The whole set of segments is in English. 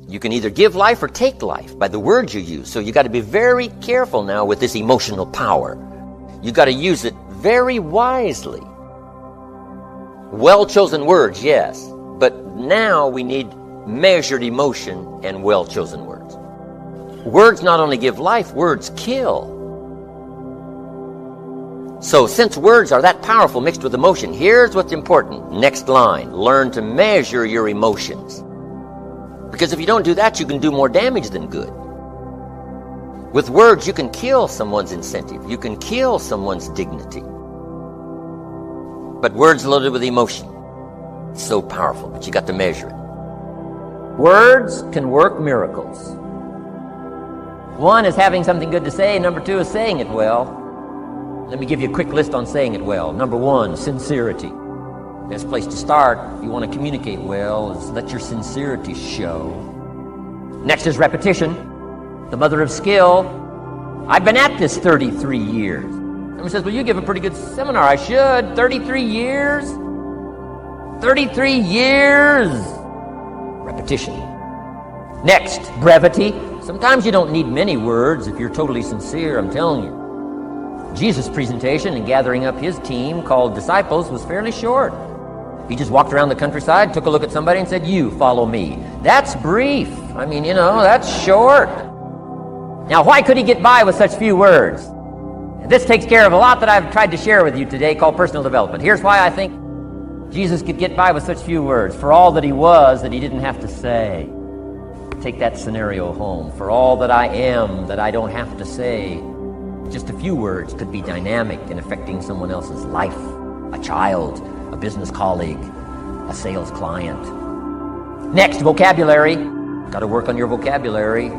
You can either give life or take life by the words you use. So you got to be very careful now with this emotional power. You got to use it very wisely. Well-chosen words, yes. But now we need measured emotion and well-chosen words. Words not only give life, words kill. So since words are that powerful mixed with emotion, here's what's important. Next line, learn to measure your emotions. Because if you don't do that, you can do more damage than good. With words, you can kill someone's incentive. You can kill someone's dignity. But words loaded with emotion, it's so powerful, but you got to measure it. Words can work miracles. One is having something good to say. Number two is saying it well. Let me give you a quick list on saying it well. Number one, sincerity. Best place to start if you want to communicate well is let your sincerity show. Next is repetition, the mother of skill. I've been at this 33 years. Someone says, well, you give a pretty good seminar. I should. 33 years? 33 years! Repetition. Next, brevity. Sometimes you don't need many words if you're totally sincere, I'm telling you. Jesus' presentation in gathering up his team called disciples was fairly short. He just walked around the countryside, took a look at somebody and said, you follow me. That's brief. I mean, that's short. Now, why could he get by with such few words? And this takes care of a lot that I've tried to share with you today called personal development. Here's why I think Jesus could get by with such few words. For all that he was, that he didn't have to say. Take that scenario home. For all that I am, that I don't have to say. Just a few words could be dynamic in affecting someone else's life. A child, a business colleague, a sales client. Next, vocabulary. Got to work on your vocabulary.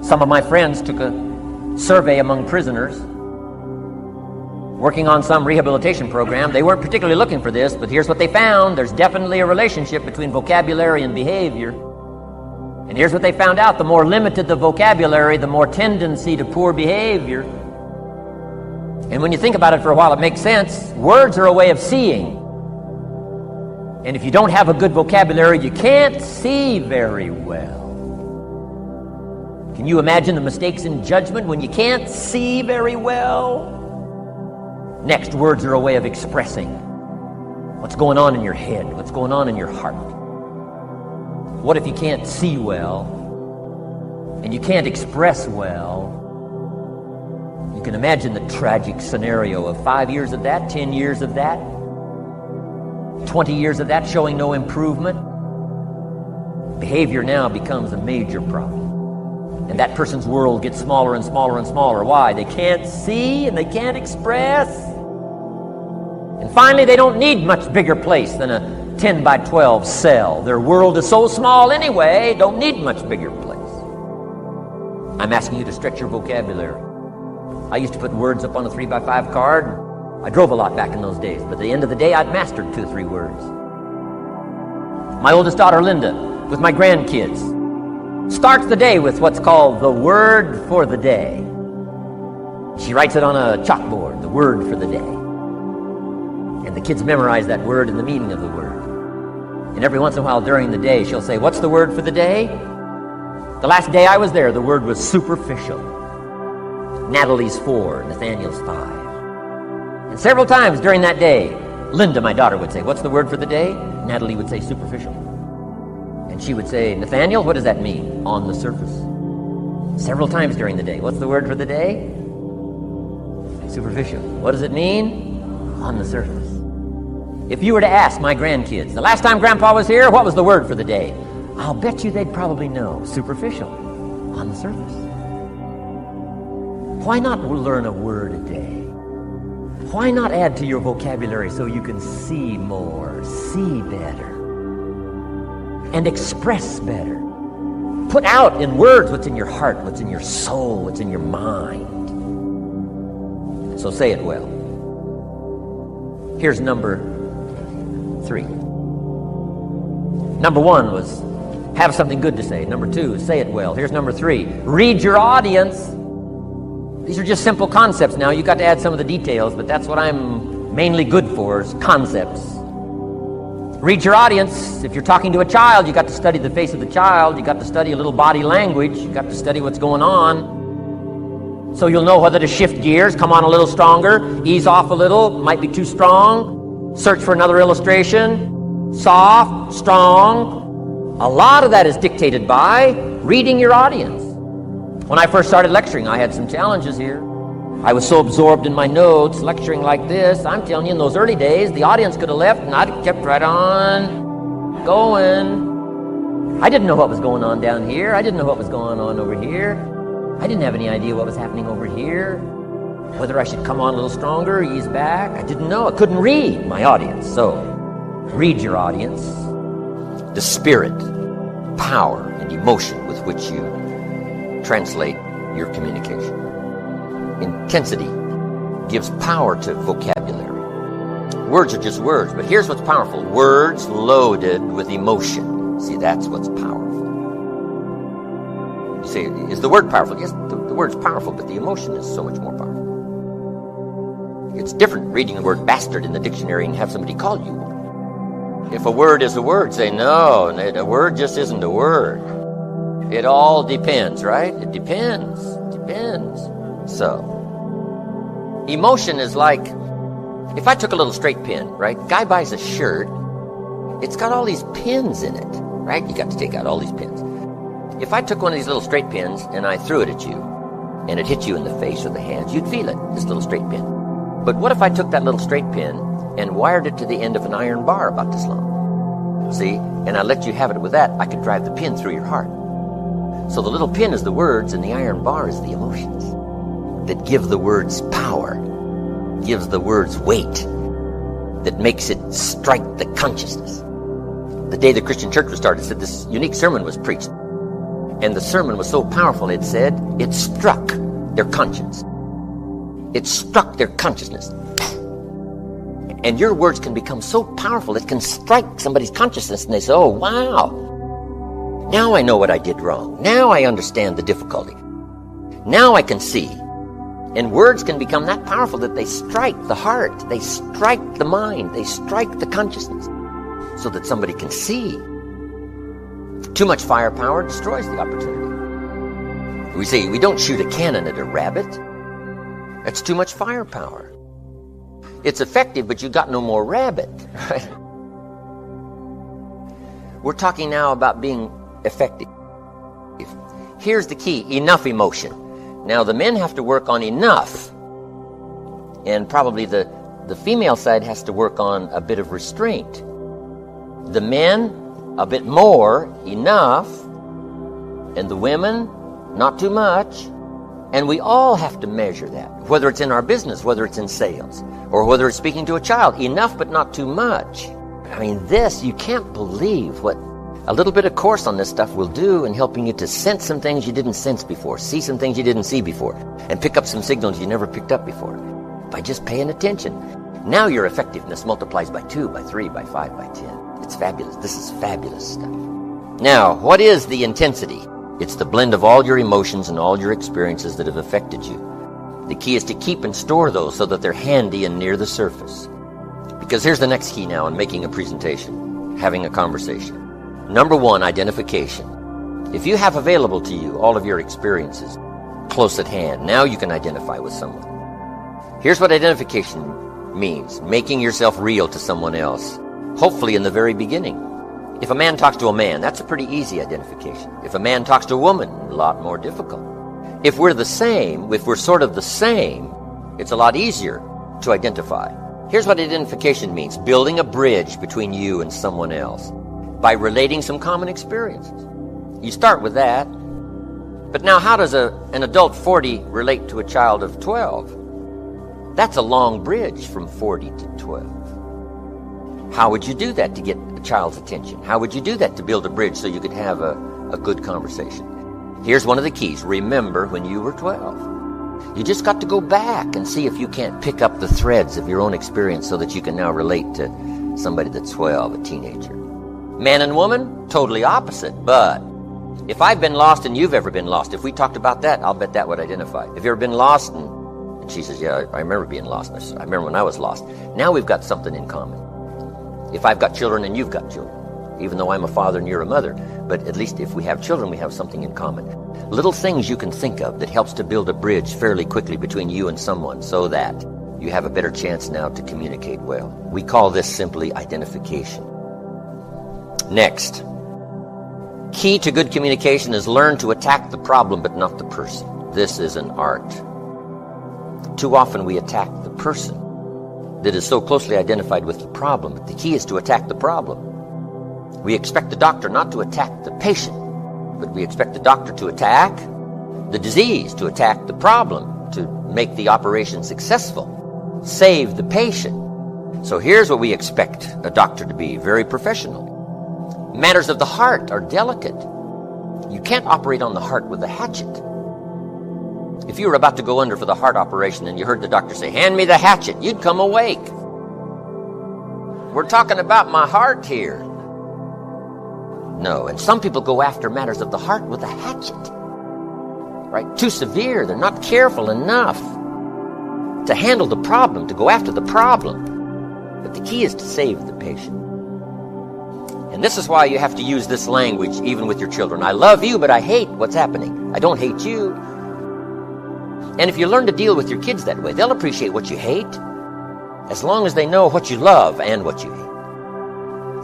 Some of my friends took a survey among prisoners working on some rehabilitation program. They weren't particularly looking for this, but here's what they found. There's definitely a relationship between vocabulary and behavior. And here's what they found out. The more limited the vocabulary, the more tendency to poor behavior. And when you think about it for a while, it makes sense. Words are a way of seeing. And if you don't have a good vocabulary, you can't see very well. Can you imagine the mistakes in judgment when you can't see very well? Next, words are a way of expressing what's going on in your head, what's going on in your heart. What if you can't see well and you can't express well? You can imagine the tragic scenario of 5 years of that, 10 years of that, 20 years of that showing no improvement. Behavior now becomes a major problem. And that person's world gets smaller and smaller and smaller. Why? They can't see and they can't express. And finally, they don't need much bigger place than a 10 by 12 cell. Their world is so small anyway, don't need much bigger place. I'm asking you to stretch your vocabulary. I used to put words up on a 3 by 5 card. I drove a lot back in those days, but at the end of the day, I'd mastered 2 or 3 words. My oldest daughter, Linda, with my grandkids, starts the day with what's called the word for the day. She writes it on a chalkboard, the word for the day. And the kids memorize that word and the meaning of the word. And every once in a while during the day, she'll say, what's the word for the day? The last day I was there, the word was superficial. Natalie's 4, Nathaniel's 5. And several times during that day, Linda, my daughter, would say, what's the word for the day? Natalie would say superficial. And she would say, Nathaniel, what does that mean? On the surface. Several times during the day. What's the word for the day? Superficial. What does it mean? On the surface. If you were to ask my grandkids, the last time Grandpa was here, what was the word for the day? I'll bet you they'd probably know. Superficial. On the surface. Why not learn a word a day? Why not add to your vocabulary so you can see more, see better, and express better? Put out in words what's in your heart, what's in your soul, what's in your mind. So say it well. Here's number 3. Number 1 was have something good to say. Number 2, say it well. Here's number 3. Read your audience. These are just simple concepts now. You've got to add some of the details, but that's what I'm mainly good for, is concepts. Read your audience. If you're talking to a child, you got to study the face of the child. You got to study a little body language. You got to study what's going on. So you'll know whether to shift gears, come on a little stronger, ease off a little, might be too strong. Search for another illustration. Soft, strong. A lot of that is dictated by reading your audience. When I first started lecturing, I had some challenges here. I was so absorbed in my notes, lecturing like this. I'm telling you, in those early days, the audience could have left and I'd have kept right on going. I didn't know what was going on down here. I didn't know what was going on over here. I didn't have any idea what was happening over here. Whether I should come on a little stronger, ease back. I didn't know. I couldn't read my audience. So, read your audience. The spirit, power, and emotion with which you translate your communication. Intensity gives power to vocabulary. Words are just words, but here's what's powerful. Words loaded with emotion. See, that's what's powerful. You say, is the word powerful? Yes, the word's powerful, but the emotion is so much more powerful. It's different reading the word bastard in the dictionary and have somebody call you one. If a word is a word, say, no, a word just isn't a word. It all depends, right? It depends. So, emotion is like, if I took a little straight pin, right? Guy buys a shirt, it's got all these pins in it, right? You got to take out all these pins. If I took one of these little straight pins and I threw it at you, and it hit you in the face or the hands, you'd feel it, this little straight pin. But what if I took that little straight pin and wired it to the end of an iron bar about this long? See? And I let you have it with that, I could drive the pin through your heart. So the little pin is the words and the iron bar is the emotions that give the words power, gives the words weight, that makes it strike the consciousness. The day the Christian church was started, said this unique sermon was preached. And the sermon was so powerful, it said, it struck their conscience. It struck their consciousness. And your words can become so powerful, it can strike somebody's consciousness, and they say, oh, wow. Now I know what I did wrong. Now I understand the difficulty. Now I can see. And words can become that powerful that they strike the heart, they strike the mind, they strike the consciousness, so that somebody can see. Too much firepower destroys the opportunity. We say we don't shoot a cannon at a rabbit. That's too much firepower. It's effective, but you got no more rabbit. Right? We're talking now about being effective. Here's the key, enough emotion. Now, the men have to work on enough, and probably the female side has to work on a bit of restraint. The men, a bit more, enough, and the women, not too much. And we all have to measure that, whether it's in our business, whether it's in sales, or whether it's speaking to a child. Enough, but not too much. I mean, this, you can't believe what a little bit of course on this stuff will do in helping you to sense some things you didn't sense before, see some things you didn't see before, and pick up some signals you never picked up before by just paying attention. Now your effectiveness multiplies by 2, by 3, by 5, by 10. It's fabulous. This is fabulous stuff. Now, what is the intensity? It's the blend of all your emotions and all your experiences that have affected you. The key is to keep and store those so that they're handy and near the surface. Because here's the next key now in making a presentation, having a conversation. Number 1, identification. If you have available to you all of your experiences close at hand, now you can identify with someone. Here's what identification means: making yourself real to someone else, hopefully in the very beginning. If a man talks to a man, that's a pretty easy identification. If a man talks to a woman, a lot more difficult. If we're the same, if we're sort of the same, it's a lot easier to identify. Here's what identification means: building a bridge between you and someone else by relating some common experiences. You start with that. But now how does an adult 40 relate to a child of 12? That's a long bridge from 40 to 12. How would you do that to get a child's attention? How would you do that to build a bridge so you could have a good conversation? Here's one of the keys. Remember when you were 12. You just got to go back and see if you can't pick up the threads of your own experience so that you can now relate to somebody that's 12, a teenager. Man and woman, totally opposite. But if I've been lost and you've ever been lost, if we talked about that, I'll bet that would identify. Have you ever been lost? And she says, yeah, I remember being lost. I remember when I was lost. Now we've got something in common. if I've got children and you've got children, even though I'm a father and you're a mother. But at least if we have children, we have something in common. Little things you can think of that helps to build a bridge fairly quickly between you and someone so that you have a better chance now to communicate well. We call this simply identification. Next, key to good communication is learn to attack the problem but not the person. This is an art. Too often we attack the person that is so closely identified with the problem. But the key is to attack the problem. We expect the doctor not to attack the patient, but we expect the doctor to attack the disease, to attack the problem, to make the operation successful, save the patient. So here's what we expect a doctor to be: very professional. Matters of the heart are delicate. You can't operate on the heart with a hatchet. If you were about to go under for the heart operation and you heard the doctor say, "Hand me the hatchet," you'd come awake. We're talking about my heart here. No, and some people go after matters of the heart with a hatchet. Right? Too severe. They're not careful enough to handle the problem, to go after the problem. But the key is to save the patient. And this is why you have to use this language even with your children. I love you, but I hate what's happening. I don't hate you. And if you learn to deal with your kids that way, they'll appreciate what you hate as long as they know what you love and what you hate.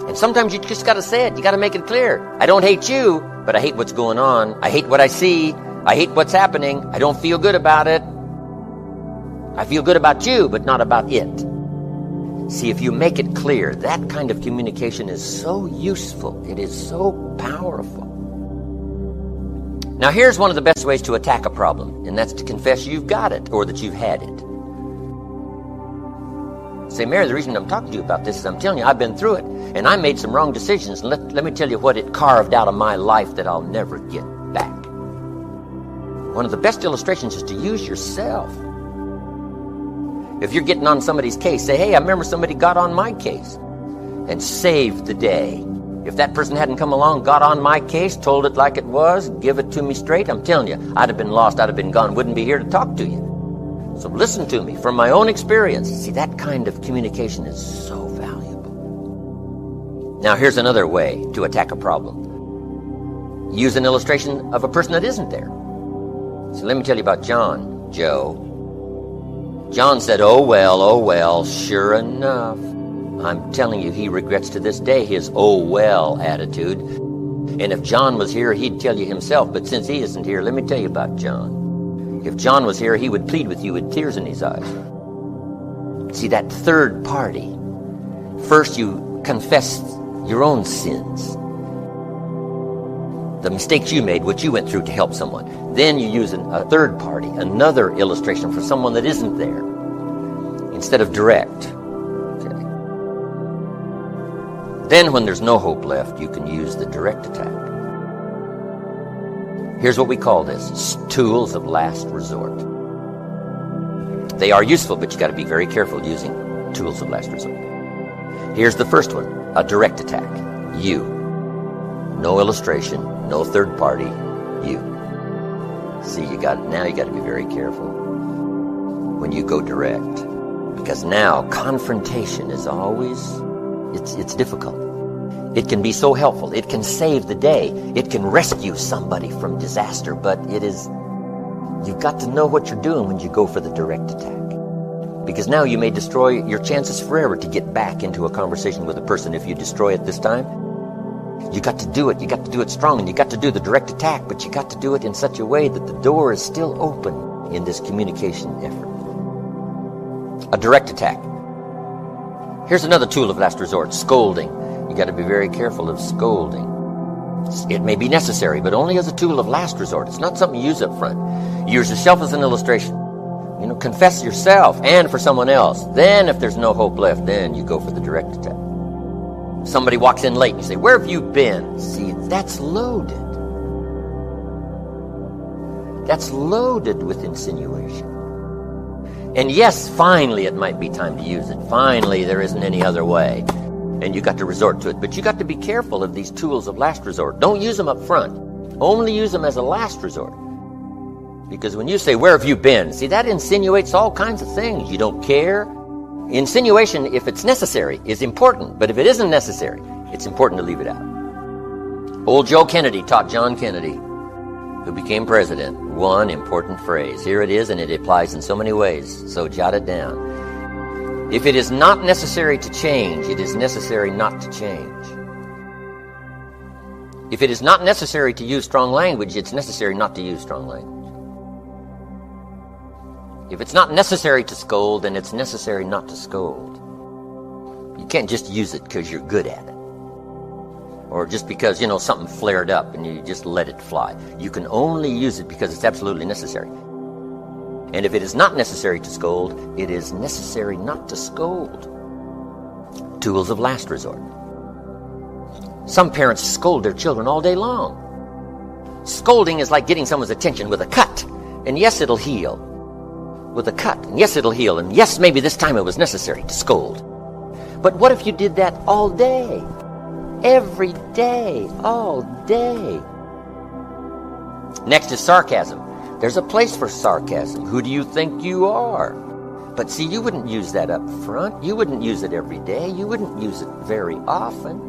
And sometimes you just got to say it. You got to make it clear. I don't hate you, but I hate what's going on. I hate what I see. I hate what's happening. I don't feel good about it. I feel good about you, but not about it. See, if you make it clear, that kind of communication is so useful. It is so powerful. Now, here's one of the best ways to attack a problem, and that's to confess you've got it or that you've had it. Say, Mary, the reason I'm talking to you about this is I'm telling you, I've been through it, and I made some wrong decisions. And let me tell you what it carved out of my life that I'll never get back. One of the best illustrations is to use yourself. If you're getting on somebody's case, say, hey, I remember somebody got on my case and saved the day. If that person hadn't come along, got on my case, told it like it was, give it to me straight, I'm telling you, I'd have been lost, I'd have been gone, wouldn't be here to talk to you. So listen to me from my own experience. See, that kind of communication is so valuable. Now, here's another way to attack a problem. Use an illustration of a person that isn't there. So let me tell you about John, Joe. John said, oh well, sure enough. I'm telling you, he regrets to this day his oh well attitude. And if John was here, he'd tell you himself. But since he isn't here, let me tell you about John. If John was here, he would plead with you with tears in his eyes. See, that third party. First, you confess your own sins, the mistakes you made, what you went through to help someone. Then you use a third party, another illustration for someone that isn't there, instead of direct. Okay. Then when there's no hope left, you can use the direct attack. Here's what we call this: tools of last resort. They are useful, but you got to be very careful using tools of last resort. Here's the first one: a direct attack. You. No illustration, no third party. You. See, now you got to be very careful when you go direct, because now confrontation is always it's difficult. It can be so helpful. It can save the day. It can rescue somebody from disaster, but you've got to know what you're doing when you go for the direct attack. Because now you may destroy your chances forever to get back into a conversation with a person if you destroy it this time. You got to do it. You got to do it strong, and you got to do the direct attack, but you got to do it in such a way that the door is still open in this communication effort. A direct attack. Here's another tool of last resort: scolding. You got to be very careful of scolding. It may be necessary, but only as a tool of last resort. It's not something you use up front. Use yourself as an illustration. Confess yourself and for someone else. Then if there's no hope left, then you go for the direct attack. Somebody walks in late and you say, where have you been? See, that's loaded. That's loaded with insinuation. And yes, finally it might be time to use it. Finally, there isn't any other way. And you got to resort to it. But you got to be careful of these tools of last resort. Don't use them up front. Only use them as a last resort. Because when you say, where have you been? See, that insinuates all kinds of things. You don't care. Insinuation, if it's necessary, is important, but if it isn't necessary, it's important to leave it out. Old Joe Kennedy taught John Kennedy, who became president, one important phrase. Here it is, and it applies in so many ways, so jot it down. If it is not necessary to change, it is necessary not to change. If it is not necessary to use strong language, it's necessary not to use strong language. If it's not necessary to scold, then it's necessary not to scold. You can't just use it because you're good at it. Or just because, something flared up and you just let it fly. You can only use it because it's absolutely necessary. And if it is not necessary to scold, it is necessary not to scold. Tools of last resort. Some parents scold their children all day long. Scolding is like getting someone's attention with a cut. And yes, it'll heal. With a cut. And yes, it'll heal. And yes, maybe this time it was necessary to scold. But what if you did that all day? Every day, all day. Next is sarcasm. There's a place for sarcasm. Who do you think you are? But see, you wouldn't use that up front. You wouldn't use it every day. You wouldn't use it very often.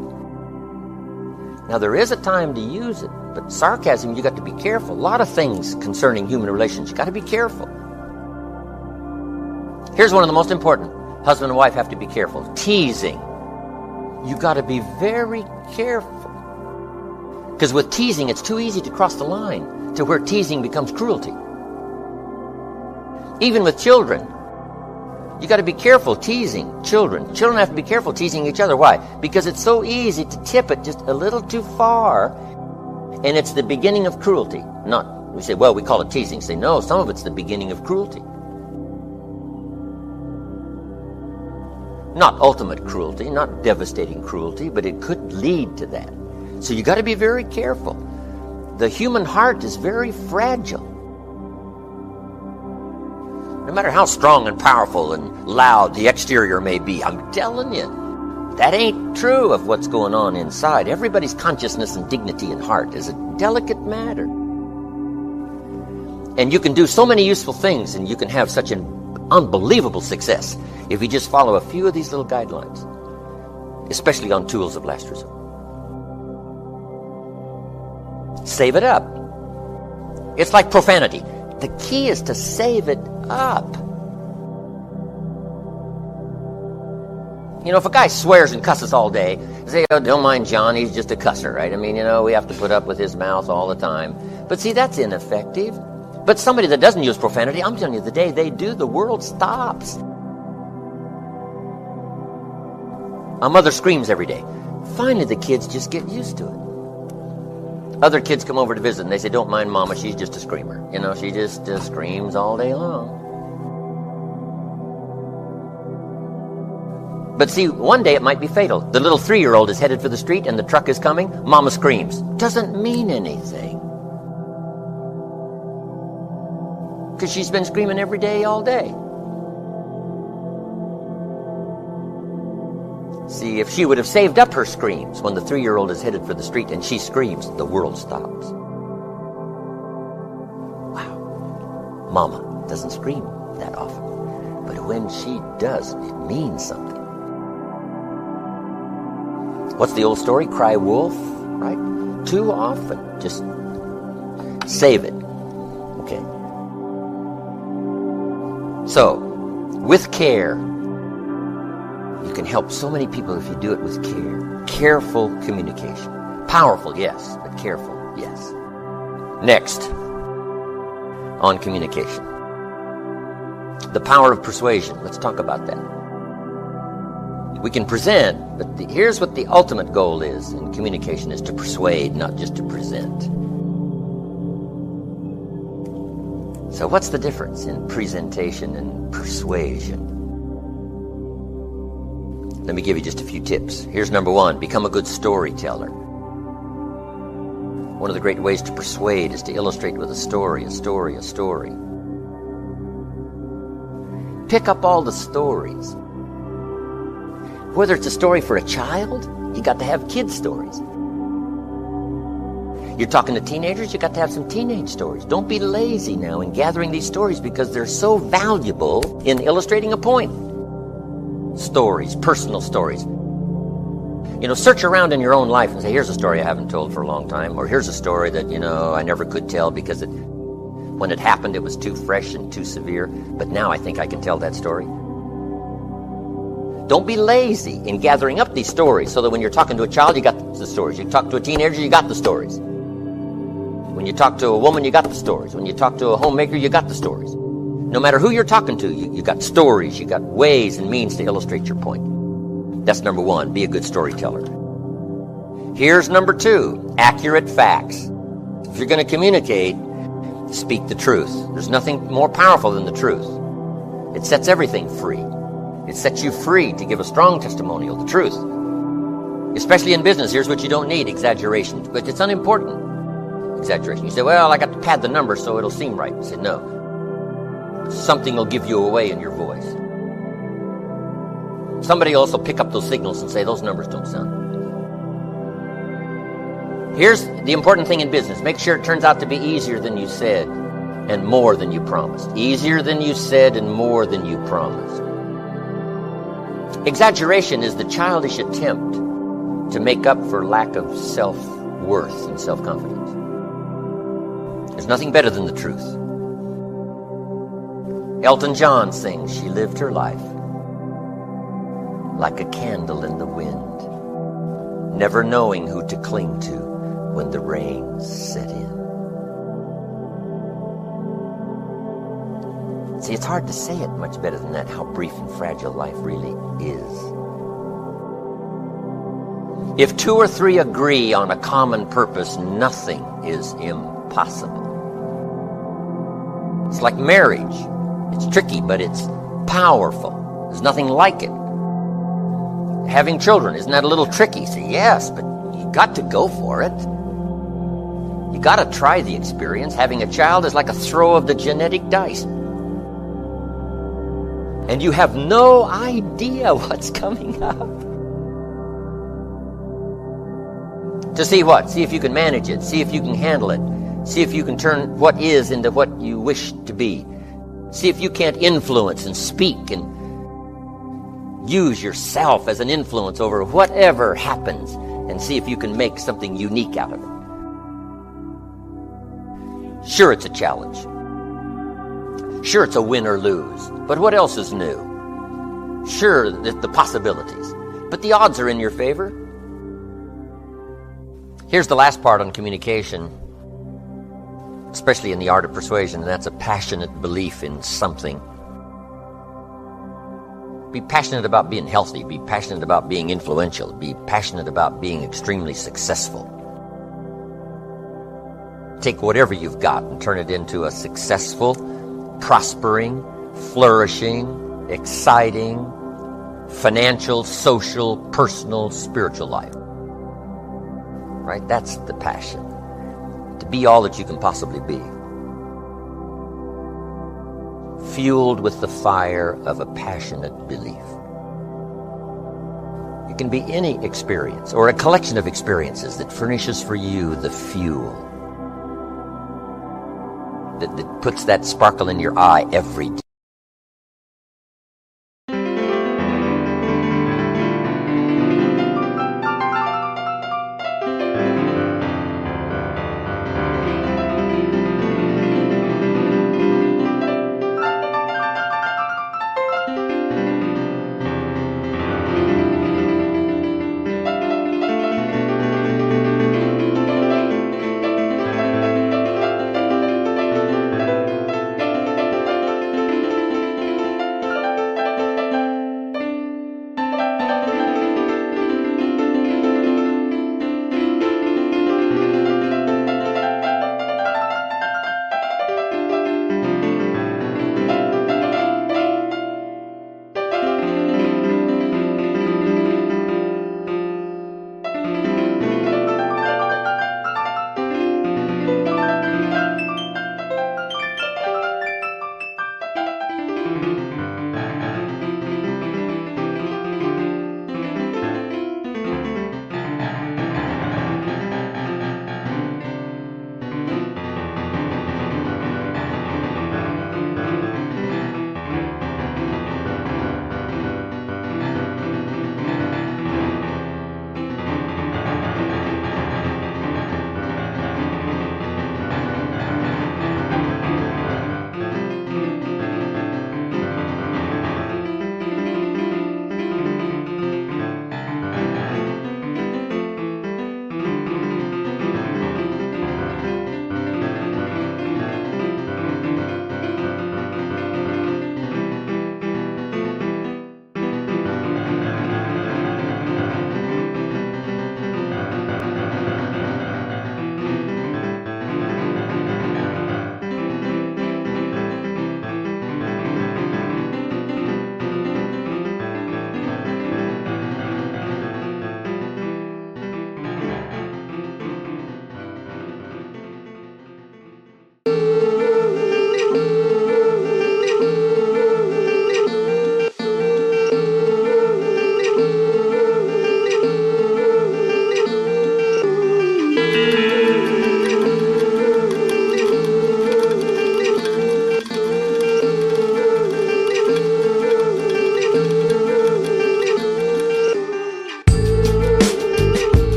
Now, there is a time to use it, but sarcasm, you got to be careful. A lot of things concerning human relations, you got to be careful. Here's one of the most important. Husband and wife have to be careful. Teasing. You got to be very careful. Because with teasing, it's too easy to cross the line to where teasing becomes cruelty. Even with children, you got to be careful teasing children. Children have to be careful teasing each other. Why? Because it's so easy to tip it just a little too far, and it's the beginning of cruelty. We say, well, we call it teasing. Say, no, some of it's the beginning of cruelty. Not ultimate cruelty, not devastating cruelty, but it could lead to that. So you got to be very careful. The human heart is very fragile. No matter how strong and powerful and loud the exterior may be, I'm telling you, that ain't true of what's going on inside. Everybody's consciousness and dignity and heart is a delicate matter. And you can do so many useful things, and you can have such an unbelievable success if you just follow a few of these little guidelines, especially on tools of last resort. Save it up. It's like profanity. The key is to save it up. If a guy swears and cusses all day, say, oh, don't mind John, he's just a cusser, right? I mean, we have to put up with his mouth all the time. But see, that's ineffective. But somebody that doesn't use profanity, I'm telling you, the day they do, the world stops. A mother screams every day. Finally, the kids just get used to it. Other kids come over to visit, and they say, don't mind Mama, she's just a screamer. She just screams all day long. But see, one day it might be fatal. The little 3-year-old is headed for the street, and the truck is coming. Mama screams. Doesn't mean anything. Because she's been screaming every day, all day. See, if she would have saved up her screams when the 3-year-old is headed for the street and she screams, the world stops. Wow. Mama doesn't scream that often. But when she does, it means something. What's the old story? Cry wolf, right? Too often. Just save it. Okay. So, with care, you can help so many people if you do it with care. Careful communication. Powerful, yes, but careful, yes. Next, on communication. The power of persuasion. Let's talk about that. We can present, but here's what the ultimate goal is in communication, is to persuade, not just to present. So what's the difference in presentation and persuasion? Let me give you just a few tips. Here's number 1. Become a good storyteller. One of the great ways to persuade is to illustrate with a story. Pick up all the stories. Whether it's a story for a child, you got to have kids' stories. You're talking to teenagers, you got to have some teenage stories. Don't be lazy now in gathering these stories, because they're so valuable in illustrating a point. Stories, personal stories. Search around in your own life and say, here's a story I haven't told for a long time, or here's a story that, I never could tell because when it happened, it was too fresh and too severe, but now I think I can tell that story. Don't be lazy in gathering up these stories so that when you're talking to a child, you got the stories. You talk to a teenager, you got the stories. When you talk to a woman, you got the stories. When you talk to a homemaker, you got the stories. No matter who you're talking to, you got stories, you got ways and means to illustrate your point. That's number one, be a good storyteller. Here's number two, accurate facts. If you're going to communicate, speak the truth. There's nothing more powerful than the truth. It sets everything free. It sets you free to give a strong testimonial, the truth. Especially in business, here's what you don't need, exaggeration. But it's unimportant, exaggeration. You say, well, I got to pad the numbers so it'll seem right. You say, no. Something will give you away in your voice. Somebody will also pick up those signals and say, those numbers don't sound right. Here's the important thing in business. Make sure it turns out to be easier than you said and more than you promised. Easier than you said and more than you promised. Exaggeration is the childish attempt to make up for lack of self-worth and self-confidence. There's nothing better than the truth. Elton John sings, she lived her life like a candle in the wind, never knowing who to cling to when the rains set in. See, it's hard to say it much better than that, how brief and fragile life really is. If two or three agree on a common purpose, nothing is impossible. It's like marriage. It's tricky, but it's powerful. There's nothing like it. Having children, isn't that a little tricky? Say, yes, but you got to go for it. You got to try the experience. Having a child is like a throw of the genetic dice. And you have no idea what's coming up. To see what? See if you can manage it. See if you can handle it. See if you can turn what is into what you wish to be. See if you can't influence and speak and use yourself as an influence over whatever happens, and see if you can make something unique out of it. Sure, it's a challenge. Sure, it's a win or lose. But what else is new? Sure, the possibilities. But the odds are in your favor. Here's the last part on communication, especially in the art of persuasion, and that's a passionate belief in something. Be passionate about being healthy. Be passionate about being influential. Be passionate about being extremely successful. Take whatever you've got and turn it into a successful, prospering, flourishing, exciting, financial, social, personal, spiritual life. Right? That's the passion. To be all that you can possibly be. Fueled with the fire of a passionate belief. It can be any experience or a collection of experiences that furnishes for you the fuel that puts that sparkle in your eye every day.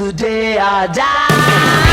the day I die.